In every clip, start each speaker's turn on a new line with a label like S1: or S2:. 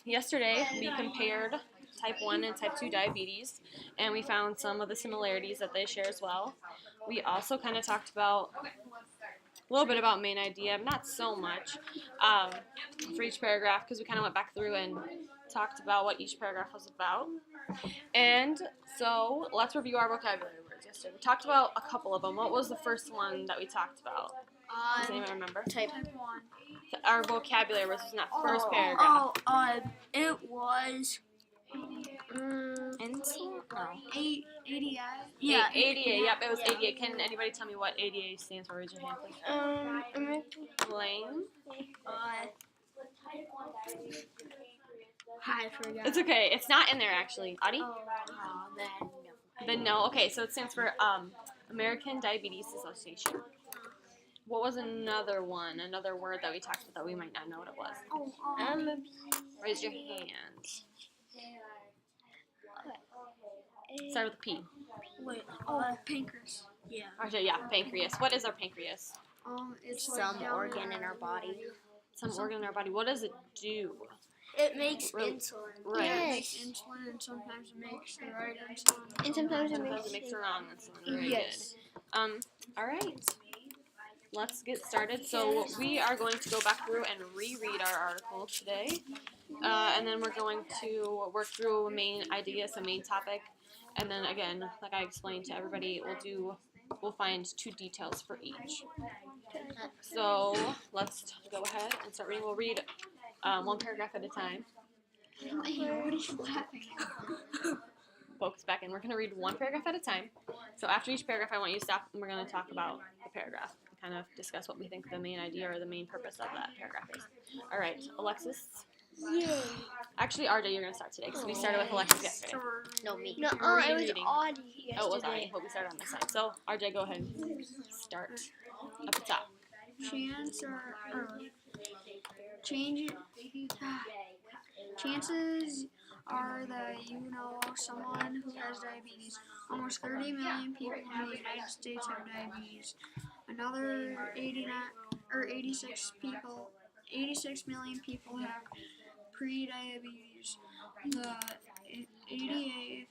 S1: yesterday we compared type 1 and type 2 diabetes, and we found some of the similarities that they share as well. We also kind of talked about a little bit about main idea, not so much for each paragraph, because we kind of went back through and talked about what each paragraph was about. And so let's review our vocabulary words yesterday. We talked about a couple of them. What was the first one that we talked about? Does anyone remember?
S2: Type 1.
S1: Our vocabulary words was in that first paragraph.
S2: It was
S3: Insulin? No.
S2: ADA.
S1: Yeah, ADA. Yep, it was ADA. Can anybody tell me what ADA stands for? Raise your hand, please. Blaine.
S2: I forgot.
S1: It's okay. It's not in there actually. Audie?
S2: Then
S1: Then no. Okay, so it stands for American Diabetes Association. What was another one? Another word that we talked about that we might not know what it was. Raise your hand. Start with a P.
S2: Wait. Pancreas. Yeah.
S1: RJ, yeah, pancreas. What is our pancreas?
S2: It's
S3: Some
S2: like
S3: organ in our body.
S1: Some organ in our body. What does it do?
S2: It makes
S1: Right.
S2: insulin.
S1: Right.
S2: It makes insulin, and sometimes it makes the right insulin.
S3: And sometimes
S1: Sometimes it makes the wrong insulin. Very
S2: Yes.
S1: good. All right. Let's get started. So we are going to go back through and reread our article today, and then we're going to work through a main idea, some main topic, and then again, like I explained to everybody, we'll find 2 details for each. So let's go ahead and start reading. We'll read 1 paragraph at a time. Focus back in. We're going to read 1 paragraph at a time. So after each paragraph, I want you to stop, and we're going to talk about the paragraph. Kind of discuss what we think the main idea or the main purpose of that paragraph is. All right, Alexis.
S3: Yeah.
S1: Actually, RJ, you're going to start today because we started with Alexis yesterday.
S3: No, me.
S2: No,
S1: We're
S2: it was
S1: rereading.
S2: Audie yesterday.
S1: Oh, it was Audie, but we started on this side. So, RJ, go ahead and start at the top.
S2: Chances are that you know someone who has diabetes. Almost 30 million people in the United States have diabetes. Another 86 million people have pre-diabetes. The ADA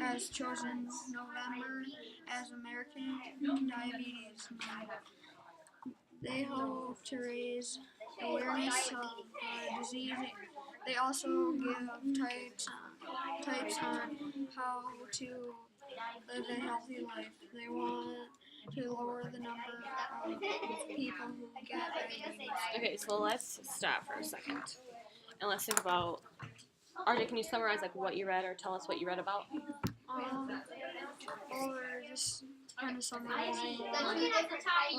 S2: has chosen November as American Diabetes Month. They hope to raise awareness of the disease. They also give types on how to live a healthy life. They want to lower the number of people who get diabetes.
S1: Okay, so let's stop for a second. And let's think about, RJ, can you summarize like what you read or tell us what you read about?
S2: Or just kind of summarizing like how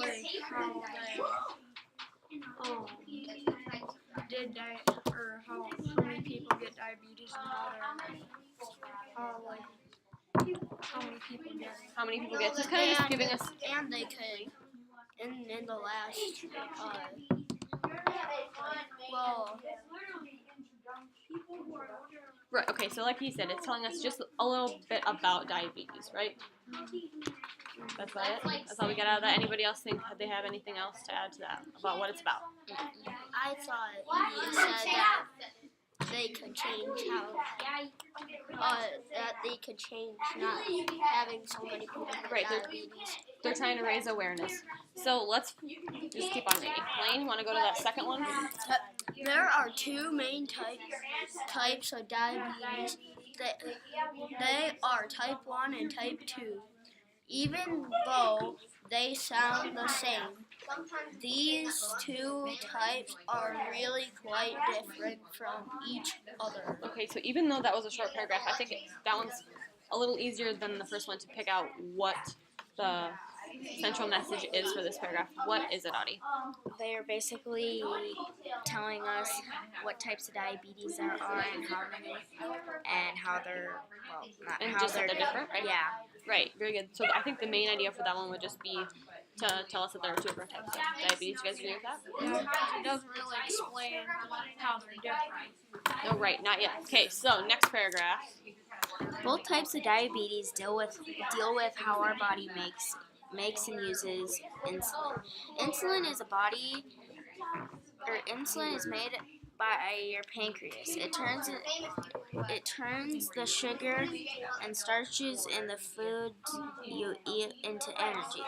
S2: how many people get diabetes and how many people get it.
S1: How many people get? Just kind of just giving us.
S2: And they could in the last
S1: Right. Okay. So like he said, it's telling us just a little bit about diabetes, right? That's about it. That's all we got out of that. Anybody else think they have anything else to add to that about what it's about?
S2: I thought he said that they could change not having so many people with
S1: Right,
S2: diabetes.
S1: They're trying to raise awareness. So let's just keep on reading. Lane, you want to go to that second one?
S2: There are 2 main types of diabetes. They are type 1 and type 2. Even though they sound the same, these 2 types are really quite different from each other.
S1: Okay, so even though that was a short paragraph, I think that one's a little easier than the first one to pick out what the central message is for this paragraph. What is it, Audie?
S3: They're basically telling us what types of diabetes there are and how many, and how they're, well, not
S1: And
S3: how
S1: just that they're different, right?
S3: Yeah.
S1: Right, very good. So I think the main idea for that one would just be to tell us that there are 2 different types of diabetes. You guys agree with that?
S2: It doesn't really explain how they're different.
S1: No, right, not yet. Okay, so next paragraph.
S3: Both types of diabetes deal with how our body makes and uses insulin. Insulin is made by your pancreas. It turns the sugar and starches in the food you eat into energy.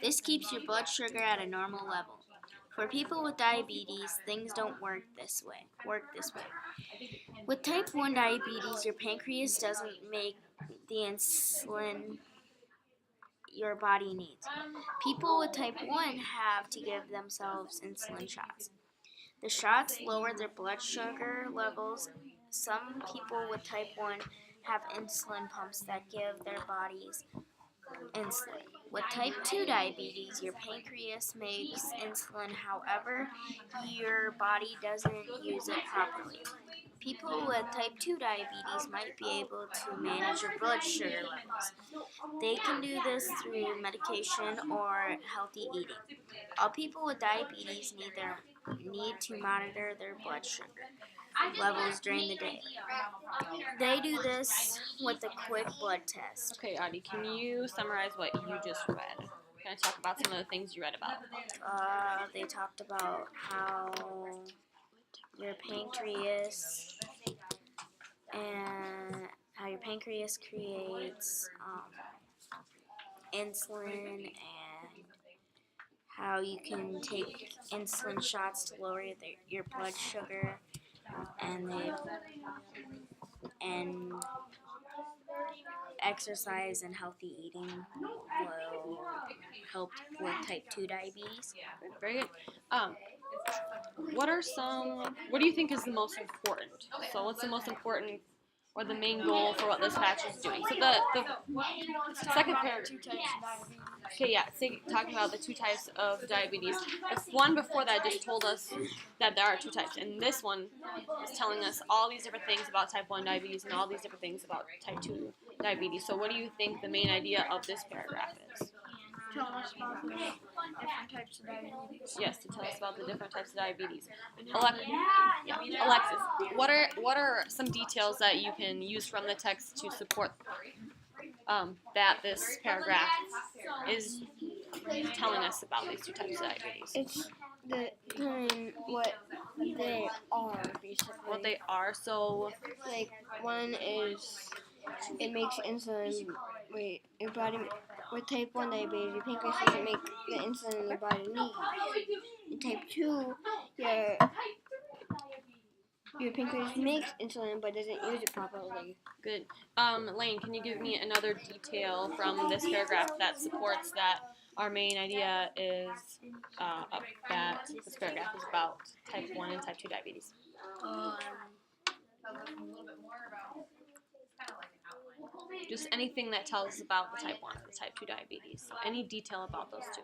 S3: This keeps your blood sugar at a normal level. For people with diabetes, things don't work this way. With type 1 diabetes, your pancreas doesn't make the insulin your body needs. People with type 1 have to give themselves insulin shots. The shots lower their blood sugar levels. Some people with type 1 have insulin pumps that give their bodies insulin. With type 2 diabetes, your pancreas makes insulin, however, your body doesn't use it properly. People with type 2 diabetes might be able to manage your blood sugar levels. They can do this through medication or healthy eating. All people with diabetes need to monitor their blood sugar levels during the day. They do this with a quick blood test.
S1: Okay, Audie, can you summarize what you just read? Kind of talk about some of the things you read about.
S3: They talked about how your pancreas creates insulin, and how you can take insulin shots to lower your blood sugar, and exercise and healthy eating will help with type 2 diabetes.
S1: Very good. What do you think is the most important? So what's the most important or the main goal for what this patch is doing? So the second paragraph. Okay, yeah, talking about the 2 types of diabetes. The one before that just told us that there are 2 types, and this one is telling us all these different things about type 1 diabetes and all these different things about type 2 diabetes. So what do you think the main idea of this paragraph is?
S2: Tell us about the different types of diabetes.
S1: Yes, to tell us about the different types of diabetes. Alexis, what are some details that you can use from the text to support that this paragraph is telling us about these 2 types of diabetes?
S4: It's what they are, basically.
S1: What they are, so
S4: Like, one is it makes insulin. Wait, your body with type 1 diabetes, your pancreas doesn't make the insulin your body needs. In type 2, your pancreas makes insulin but doesn't use it properly.
S1: good. Lane, can you give me another detail from this paragraph that supports that our main idea is that this paragraph is about type 1 and type 2 diabetes? Just anything that tells us about the type 1 or the type 2 diabetes. So any detail about those 2.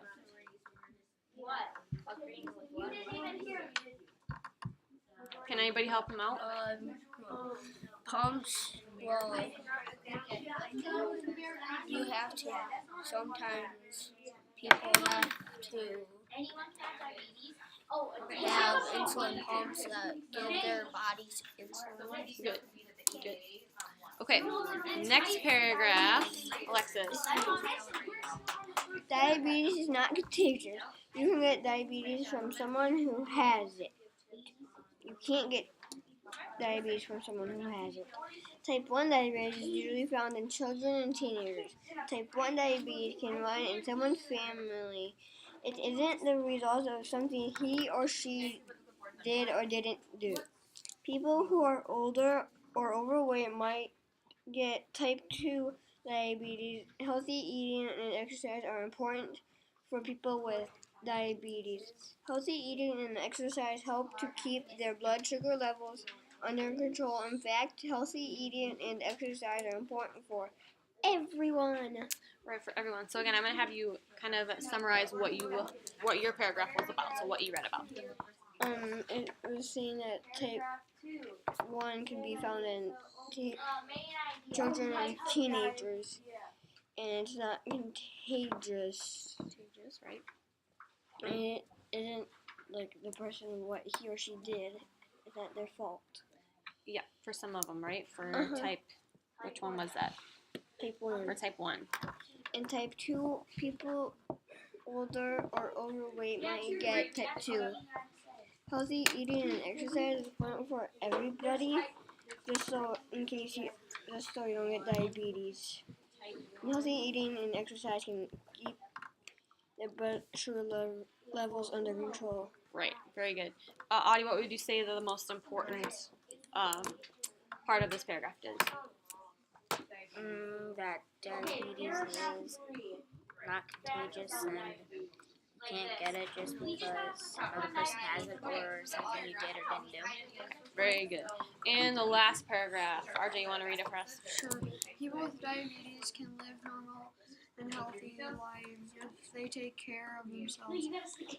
S1: Can anybody help him out?
S2: Pumps. Well, you have to. Sometimes people have to have insulin pumps that give their bodies insulin.
S1: Good. Good. Okay, next paragraph. Alexis.
S4: Diabetes is not contagious. You can get diabetes from someone who has it. You can't get diabetes from someone who has it. Type 1 diabetes is usually found in children and teenagers. Type 1 diabetes can run in someone's family. It isn't the result of something he or she did or didn't do. People who are older or overweight might get type 2 diabetes. Healthy eating and exercise are important for people with diabetes. Healthy eating and exercise help to keep their blood sugar levels under control. In fact, healthy eating and exercise are important for everyone.
S1: Right, for everyone. So again, I'm going to have you kind of summarize what your paragraph was about, so what you read about.
S4: It was saying that type 1 can be found in children and teenagers, and it's not contagious.
S1: Contagious, right?
S4: And it isn't like the person, what he or she did, it's not their fault.
S1: Yeah, for some of them, right? For type, which one was that?
S4: Type 1.
S1: For type 1.
S4: In type 2, people older or overweight might get type 2. Healthy eating and exercise is important for everybody, just so you don't get diabetes. Healthy eating and exercise can keep the blood sugar levels under control.
S1: Right, very good. Audie, what would you say the most important part of this paragraph is?
S3: That diabetes is not contagious and you can't get it just because another person has it or something you did or didn't do.
S1: Very good. And the last paragraph, RJ, you want to read it for us?
S5: Sure. People with diabetes can live normal and healthy lives if they take care of themselves.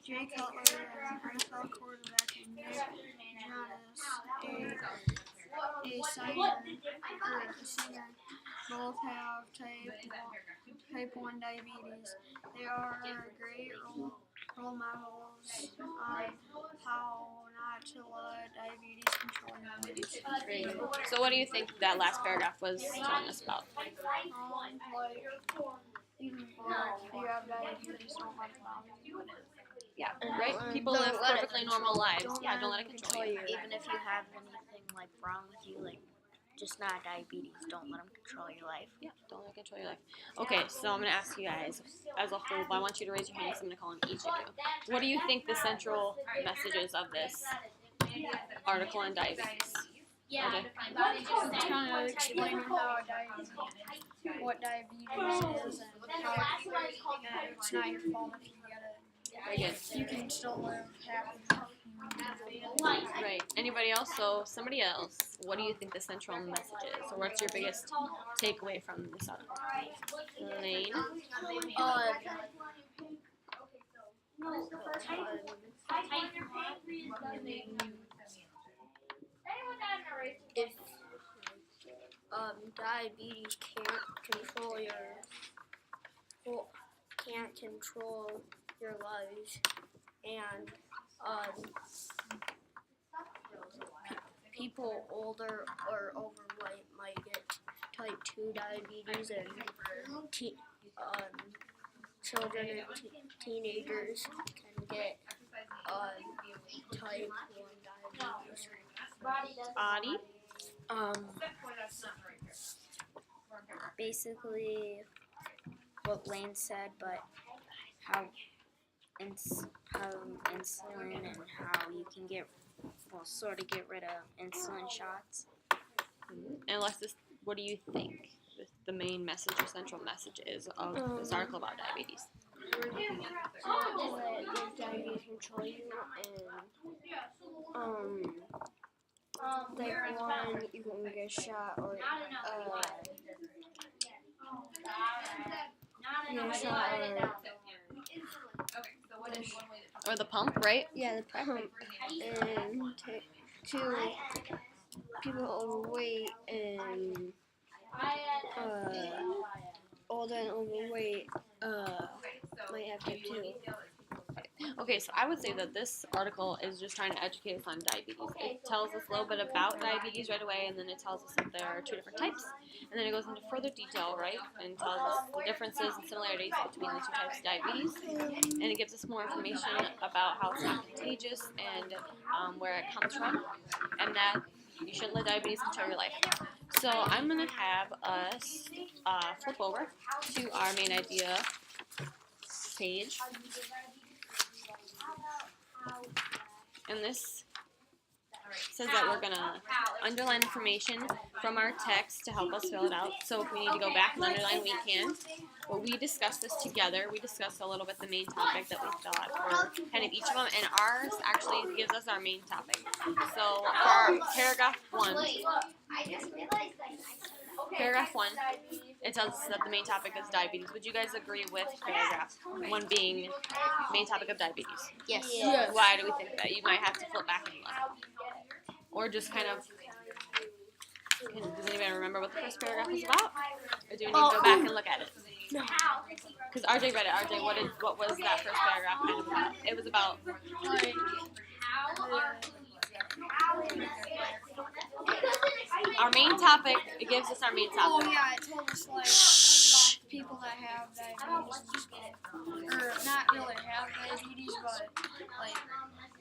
S5: Jay Cutler, an NFL quarterback, and Nick Jonas, a singer, both have type 1 diabetes. They are great role models on how not to let diabetes control your lives.
S1: So what do you think that last paragraph was telling us about?
S5: Like, even if you have diabetes, don't let it bother you.
S1: Yeah, right? People
S3: Don't
S1: live
S3: let it
S1: perfectly normal lives.
S4: don't
S1: Yeah,
S4: let
S1: don't
S4: it
S1: let it control you.
S3: Even if you have anything like wrong with you, like just not diabetes, don't let them control your life.
S1: Yeah, don't let it control your life. Okay, so I'm going to ask you guys as a whole, I want you to raise your hands. I'm going to call on each of you. What do you think the central messages of this article on diabetes? RJ?
S5: It's kind of explaining what diabetes is and how it's not your fault if you get it.
S1: Very good.
S5: You can still live happy.
S1: Right. Anybody else? So somebody else. What do you think the central message is? Or what's your biggest takeaway from this article? Lane?
S2: If diabetes can't control your lives, and people older or overweight might get type 2 diabetes, and children and teenagers can get type 1 diabetes.
S1: Audie?
S3: Basically what Lane said, but how insulin and how you can get rid of insulin shots.
S1: And Alexis, what do you think the main message or central message is of this article about diabetes?
S4: Let diabetes control you, and type 1 you can get a shot or
S1: Or the pump, right?
S4: yeah, the pump, and to people overweight and older and overweight might have type 2.
S1: Okay, so I would say that this article is just trying to educate us on diabetes. It tells us a little bit about diabetes right away, and then it tells us that there are 2 different types, and then it goes into further detail, right, and tells us the differences and similarities between the 2 types of diabetes, and it gives us more information about how it's not contagious and where it comes from, and that you shouldn't let diabetes control your life. So I'm going to have us flip over to our main idea page. And this says that we're going to underline information from our text to help us fill it out. So if we need to go back and underline, we can. But we discussed this together. We discussed a little bit the main topic that we thought for kind of each of them. And ours actually gives us our main topic. So for our paragraph 1, it tells us that the main topic is diabetes. Would you guys agree with paragraph 1 being main topic of diabetes?
S3: Yes.
S2: Yes.
S1: Why do we think that? You might have to flip back and look. Or just kind of, does anybody remember what the first paragraph was about? Or do we need to go back and look at it?
S2: No.
S1: Because RJ read it. RJ, what was that first paragraph kind of about? It was about, our main topic, it gives us our main
S5: Oh
S1: topic.
S5: yeah, it told us about people that have diabetes and stuff, or not really have diabetes, but like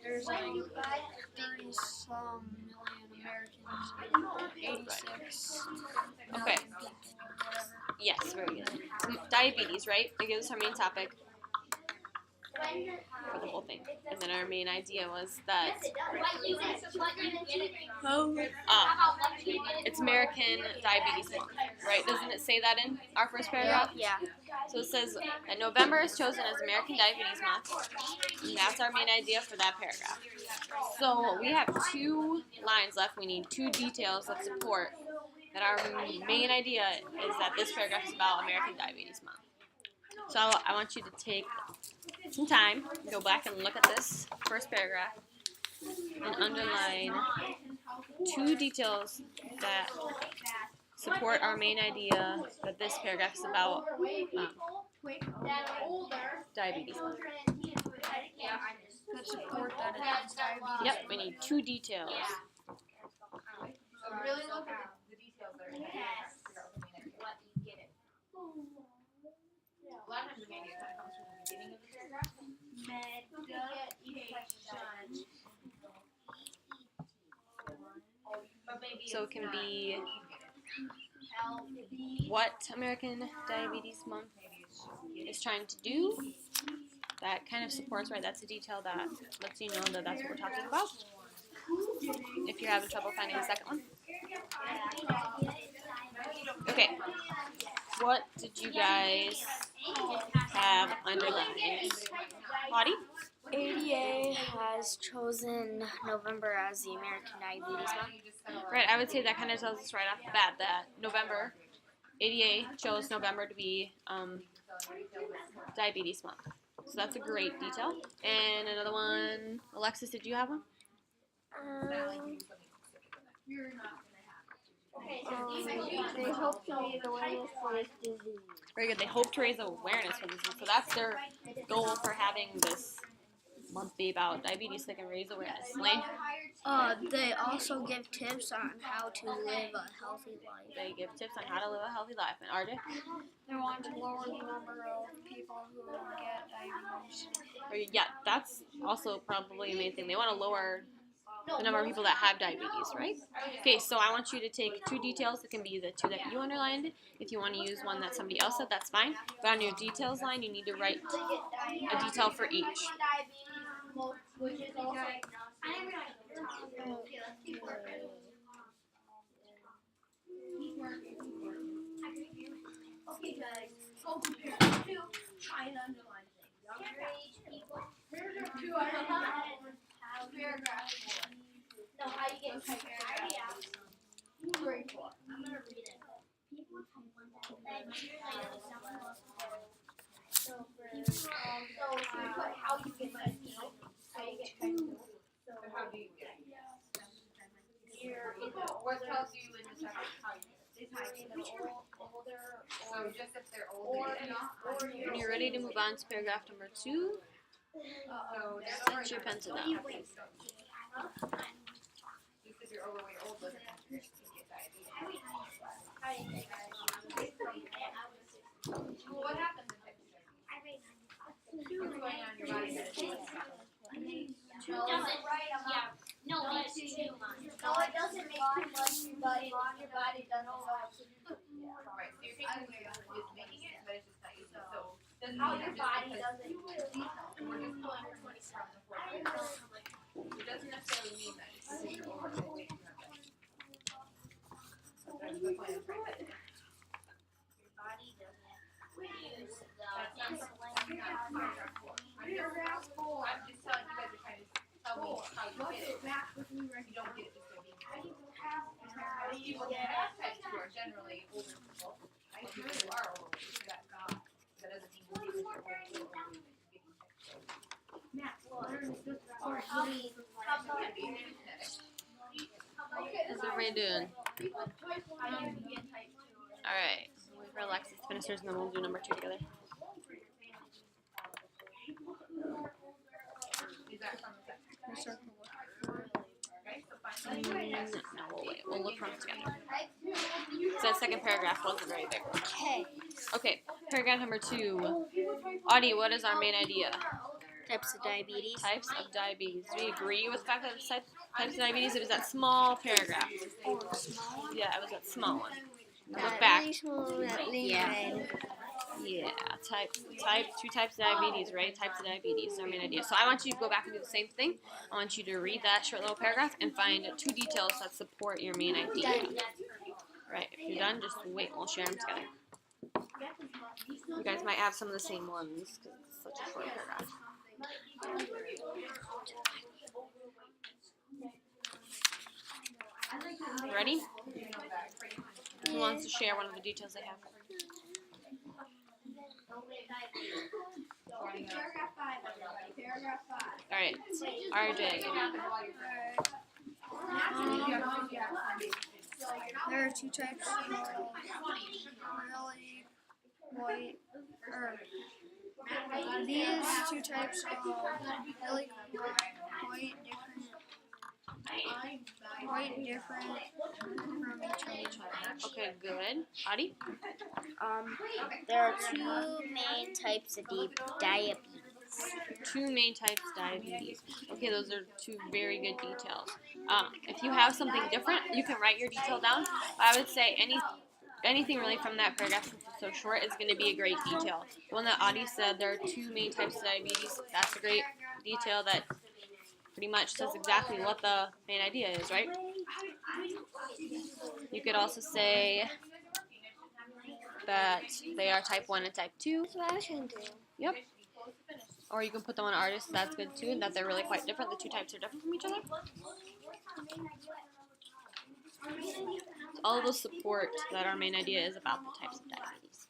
S5: there's like 30-some million Americans, 86
S1: Okay.
S5: million people, whatever.
S1: Yes, very good. Diabetes, right? I guess our main topic for the whole thing. And then our main idea was that it's American Diabetes Month, right? Doesn't it say that in our first paragraph?
S3: Yeah.
S1: So it says that November is chosen as American Diabetes Month, and that's our main idea for that paragraph. So we have 2 lines left. We need 2 details that support that our main idea is that this paragraph is about American Diabetes Month. So I want you to take some time, go back and look at this first paragraph, and underline 2 details that support our main idea that this paragraph is about diabetes month.
S5: That support that it's diabetes.
S1: Yep, we need 2 details.
S6: Really look at the details that are in there. A lot of times the main idea kind of comes from the beginning of the paragraph.
S1: So it can be what American Diabetes Month is trying to do. That kind of supports, right? That's a detail that lets you know that that's what we're talking about. If you're having trouble finding the second one. Okay. What did you guys have underlined? Audie?
S3: ADA has chosen November as the American Diabetes Month.
S1: Right, I would say that kind of tells us right off the bat that November, ADA chose November to be Diabetes Month. So that's a great detail. And another one, Alexis, did you have one?
S4: They hope to raise awareness for this disease.
S1: Very good. They hope to raise awareness for this. So that's their goal for having this month be about diabetes. They can raise awareness. Lane?
S2: They also give tips on how to live a healthy life.
S1: They give tips on how to live a healthy life. And RJ?
S5: They want to lower the number of people who get diabetes.
S1: Yeah, that's also probably a main thing. They want to lower the number of people that have diabetes, right? Okay, so I want you to take 2 details. It can be the 2 that you underlined. If you want to use one that somebody else said, that's fine. But on your details line, you need to write a detail for each.
S6: What tells you in the second how you get it? So just if they're older.
S1: When you're ready to move on to paragraph number 2, set your pencil down.
S6: Just if you're overweight or old doesn't mean you get diabetes. Well, what happens in type 2 diabetes? What's going on in your body that it's
S7: No, it makes too much. No, it doesn't make too much, but your body doesn't know what to do.
S6: right. So you're taking it, it's making it, but it's just not using it. So doesn't
S7: How
S6: mean
S7: your
S6: just
S7: body
S6: because
S7: doesn't.
S6: we're just pulling your 20 from the 40. It doesn't necessarily mean that it's because you're overweight. That's the point of trying to.
S7: Your body doesn't use the
S6: That's not
S7: insulin.
S6: paragraph 4. I'm just telling you guys are trying to tell me how you get it. You don't get it just by being healthy. Most people that have type 2 are generally older people. People who are overweight, that doesn't mean that you're overweight.
S1: How's everybody doing? Alright, wait for Alexis to finish hers and then we'll do number 2 together.
S6: Is that from the second? Okay, so find
S1: No, we'll wait. We'll look from together. So that second paragraph wasn't very big.
S2: Okay.
S1: Okay, paragraph number 2. Audie, what is our main idea?
S3: Types of diabetes.
S1: Types of diabetes. Do we agree with the fact that it's types of diabetes? It was that small paragraph. Yeah, it was that small one. Look back.
S4: Really small, that link
S3: Yeah.
S4: red.
S1: Yeah, two types of diabetes, right? Types of diabetes are main idea. So I want you to go back and do the same thing. I want you to read that short little paragraph and find 2 details that support your main idea. Right, if you're done, just wait, we'll share them together. You guys might have some of the same ones because it's such a short paragraph. Ready? Who wants to share one of the details they have? Alright, RJ.
S5: There are 2 types of really white, or these 2 types of really quite different from each other.
S1: Okay, good. Adi?
S3: There are 2 main types of diabetes.
S1: 2 main types of diabetes. Okay, those are 2 very good details. If you have something different, you can write your detail down. I would say anything really from that paragraph, since it's so short, is going to be a great detail. The one that Adi said, there are 2 main types of diabetes. That's a great detail that pretty much says exactly what the main idea is, right? You could also say that they are type 1 and type 2.
S4: That's what I was gonna do.
S1: Yep. Or you can put them on artists, that's good too, and that they're really quite different. The 2 types are different from each other. All of those support that our main idea is about the types of diabetes.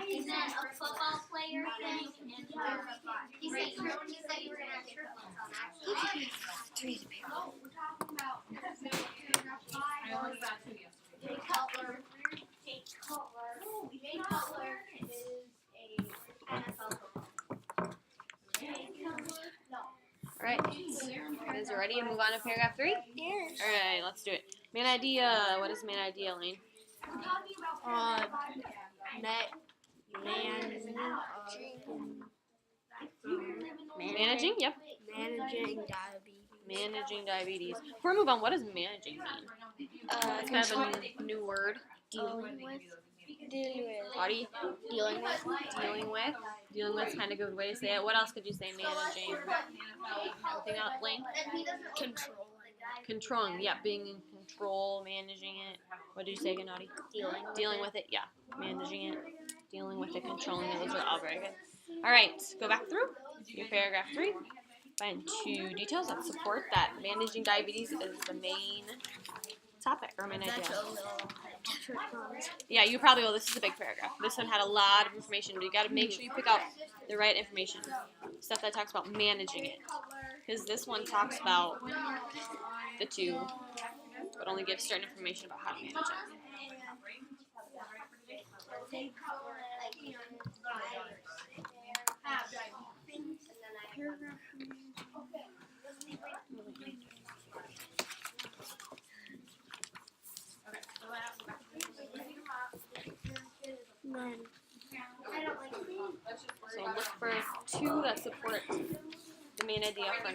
S7: Is that a football player thing? He said you were gonna have triplets on actually. Oh, we're talking about paragraph 5.
S6: I only got 2 yesterday.
S7: Jay Cutler. Jay Cutler is a NFL football. Jay Cutler? No.
S1: Alright. You guys are ready to move on to paragraph 3?
S4: Yes.
S1: Alright, let's do it. Main idea. What is main idea, Lane?
S7: We're talking about
S1: Managing? Yep.
S4: Managing diabetes.
S1: Managing diabetes. Before we move on, what does managing mean? It's kind of a new word.
S3: Dealing with.
S1: Adi?
S3: Dealing with.
S1: Dealing with. Dealing with is kind of a good way to say it. What else could you say managing? Anything else, Lane? Controlling. Yeah, being in control, managing it. What did you say again, Adi? Dealing with it, yeah. Managing it. Dealing with it, controlling it. Those are all very good. Alright, go back through your paragraph 3. Find 2 details that support that managing diabetes is the main topic or main idea. Yeah, you probably will. This is a big paragraph. This one had a lot of information, but you got to make sure you pick out the right information. Stuff that talks about managing it. Because this one talks about the 2, but only gives certain information about how to manage it. So look for 2 that support the main idea for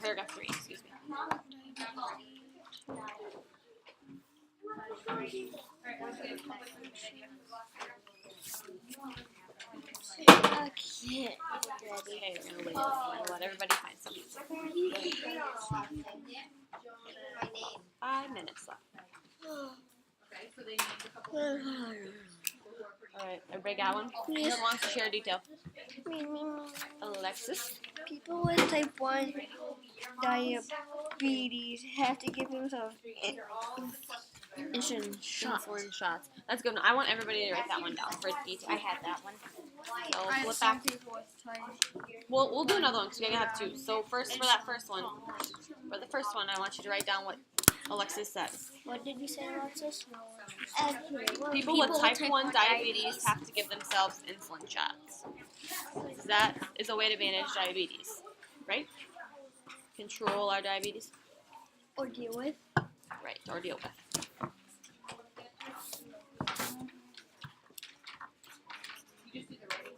S1: paragraph 3, excuse me.
S4: Okay.
S1: Okay, we're gonna wait. We're gonna let everybody find something. 5 minutes left.
S6: Okay, so they need a couple.
S1: Alright, everybody got one? Who wants to share a detail? Alexis?
S4: People with type 1 diabetes have to give themselves
S1: Insulin shots. That's good. I want everybody to write that one down for detail.
S3: I had that one.
S1: So
S5: I have
S1: flip
S5: some
S1: back.
S5: people with type.
S1: We'll do another one because we're gonna have 2. So first, for that first one, I want you to write down what Alexis said.
S3: What did you say, Alexis?
S1: People with type 1 diabetes have to give themselves insulin shots. That is a way to manage diabetes, right? Control our diabetes.
S4: or deal with.
S1: Right, or deal with.
S6: You just do the writing.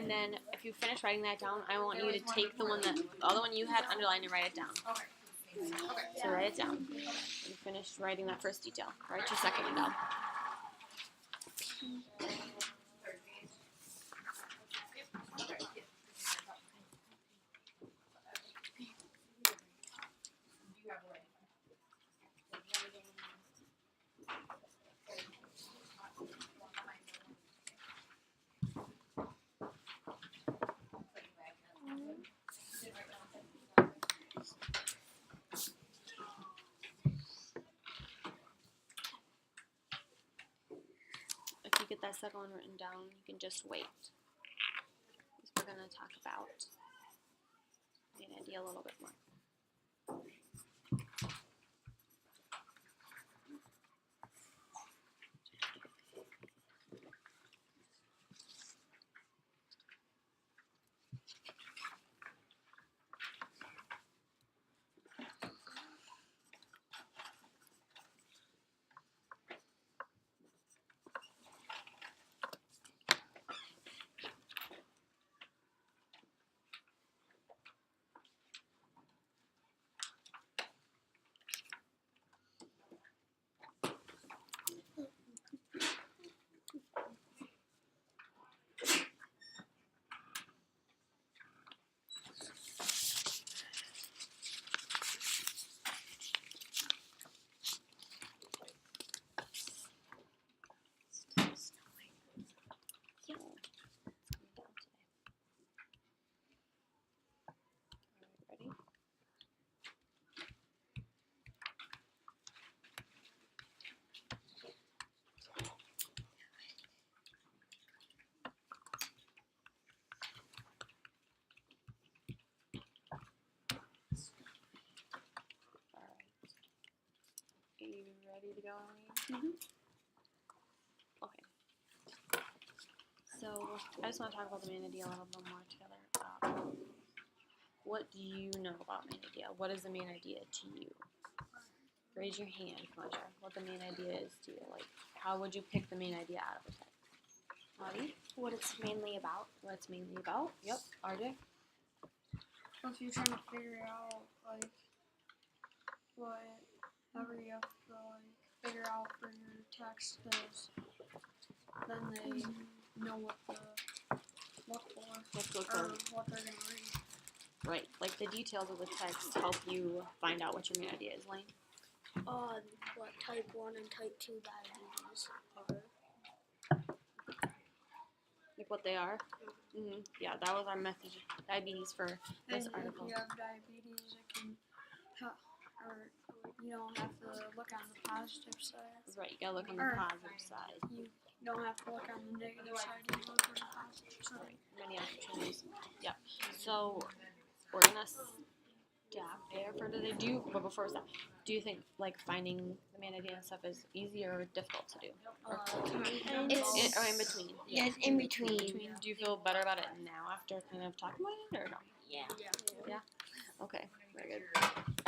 S1: And then if you finish writing that down, I want you to take the other one you had underlined and write it down. So write it down. When you finish writing that first detail, write your second one down. If you get that second one written down, you can just wait. Because we're going to talk about the idea a little bit more. Ready? Are you ready to go, Eileen? Okay. So I just want to talk about the main idea a little bit more together. What do you know about main idea? What is the main idea to you? Raise your hand if you want to share what the main idea is to you. Like, how would you pick the main idea out of a text? Audie?
S3: What it's mainly about.
S1: What it's mainly about? Yep. RJ?
S5: Well, if you're trying to figure out like whatever you have to like figure out for your text is, then they know what to look for
S1: Let's look
S5: or
S1: for
S5: what they're gonna read.
S1: right. Like the details of the text help you find out what your main idea is, Lane.
S2: What type 1 and type 2 diabetes are.
S1: Like what they are. Yeah, that was our method. Diabetes for this
S5: And
S1: article.
S5: if you have diabetes, it can or you don't have to look on the positive side.
S1: Right, you gotta look on the
S5: Or-
S1: positive side.
S5: You don't have to look on the negative side. You look on the positive side.
S1: Many opportunities. Yep. So we're gonna stop there for today. But before we stop, do you think like finding the main idea and stuff is easier or difficult to do?
S4: It's
S1: Or in between?
S4: yeah, it's in between.
S1: Do you feel better about it now after kind of talking about it or no?
S3: Yeah.
S1: Okay, very good.